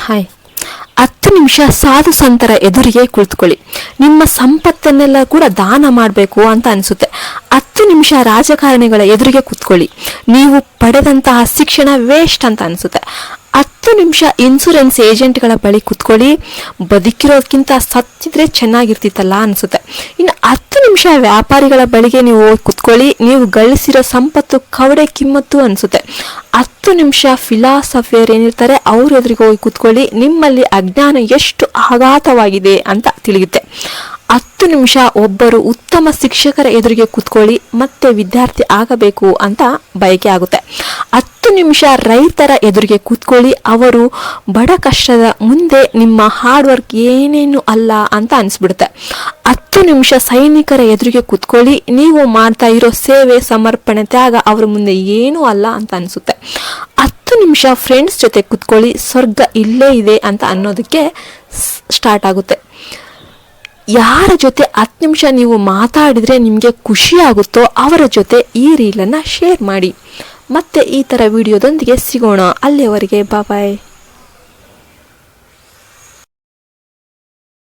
Hi. 10 ನಿಮಿಷ ಸಾಧು ಸಂತರ ಎದುರಿಗೆ ಕುಳಿತುಕೊಳ್ಳಿ. ನಿಮ್ಮ ಸಂಪತ್ತನ್ನೆಲ್ಲ ಕೂಡ ದಾನ ಮಾಡಬೇಕು ಅಂತ ಅನಿಸುತ್ತೆ. 10 ನಿಮಿಷ ರಾಜಕಾರಣಿಗಳ ಎದುರಿಗೆ ಕೂತ್ಕೊಳ್ಳಿ. ನೀವು ಪಡೆದಂತಹ ಶಿಕ್ಷಣ ವೇಸ್ಟ್ ಅಂತ ಅನಿಸುತ್ತೆ. 10 ನಿಮಿಷ ಇನ್ಸೂರೆನ್ಸ್ ಏಜೆಂಟ್ಗಳ ಬಳಿ ಕೂತ್ಕೊಳ್ಳಿ. ಬದುಕಿರೋದಕ್ಕಿಂತ ಸತ್ತಿದ್ರೆ ಚೆನ್ನಾಗಿರ್ತಿತ್ತಲ್ಲ ಅನಿಸುತ್ತೆ. ಇನ್ನು 10 ನಿಮಿಷ ವ್ಯಾಪಾರಿಗಳ ಬಳಿಗೆ ನೀವು ಹೋಗಿ ಕೂತ್ಕೊಳ್ಳಿ. ನೀವು ಗಳಿಸಿರೋ ಸಂಪತ್ತು ಕವಡೆ ಕಿಮ್ಮತ್ತು ಅನಿಸುತ್ತೆ. 10 ನಿಮಿಷ ಫಿಲಾಸಫಿಯರ್ ಏನಿರ್ತಾರೆ ಅವ್ರ ಎದುರಿಗೆ ಹೋಗಿ ಕೂತ್ಕೊಳ್ಳಿ. ನಿಮ್ಮಲ್ಲಿ ಅಜ್ಞಾನ ಎಷ್ಟು ಆಘಾತವಾಗಿದೆ ಅಂತ ತಿಳಿಯುತ್ತೆ. 10 ನಿಮಿಷ ಒಬ್ಬರು ಉತ್ತಮ ಶಿಕ್ಷಕರ ಎದುರಿಗೆ ಕೂತ್ಕೊಳ್ಳಿ. ಮತ್ತೆ ವಿದ್ಯಾರ್ಥಿ ಆಗಬೇಕು ಅಂತ ಬಯಕೆ ಆಗುತ್ತೆ. 10 ನಿಮಿಷ ರೈತರ ಎದುರಿಗೆ ಕೂತ್ಕೊಳ್ಳಿ. ಅವರು ಬಡ ಕಷ್ಟದ ಮುಂದೆ ನಿಮ್ಮ ಹಾರ್ಡ್ ವರ್ಕ್ ಏನೇನು ಅಲ್ಲ ಅಂತ ಅನಿಸ್ಬಿಡುತ್ತೆ. 10 ನಿಮಿಷ ಸೈನಿಕರ ಎದುರಿಗೆ ಕೂತ್ಕೊಳ್ಳಿ. ನೀವು ಮಾಡ್ತಾ ಇರೋ ಸೇವೆ, ಸಮರ್ಪಣೆ, ತ್ಯಾಗ ಅವ್ರ ಮುಂದೆ ಏನೂ ಅಲ್ಲ ಅಂತ ಅನಿಸುತ್ತೆ. 10 ನಿಮಿಷ ಫ್ರೆಂಡ್ಸ್ ಜೊತೆ ಕೂತ್ಕೊಳ್ಳಿ. ಸ್ವರ್ಗ ಇಲ್ಲೇ ಇದೆ ಅಂತ ಅನ್ನೋದಕ್ಕೆ ಸ್ಟಾರ್ಟ್ ಆಗುತ್ತೆ. ಯಾರ ಜೊತೆ 10 ನಿಮಿಷ ನೀವು ಮಾತಾಡಿದರೆ ನಿಮಗೆ ಖುಷಿ ಆಗುತ್ತೋ ಅವರ ಜೊತೆ ಈ ರೀಲನ್ನು ಶೇರ್ ಮಾಡಿ. ಮತ್ತೆ ಈ ಥರ ವಿಡಿಯೋದೊಂದಿಗೆ ಸಿಗೋಣ. ಅಲ್ಲಿಯವರೆಗೆ ಬಾಯ್.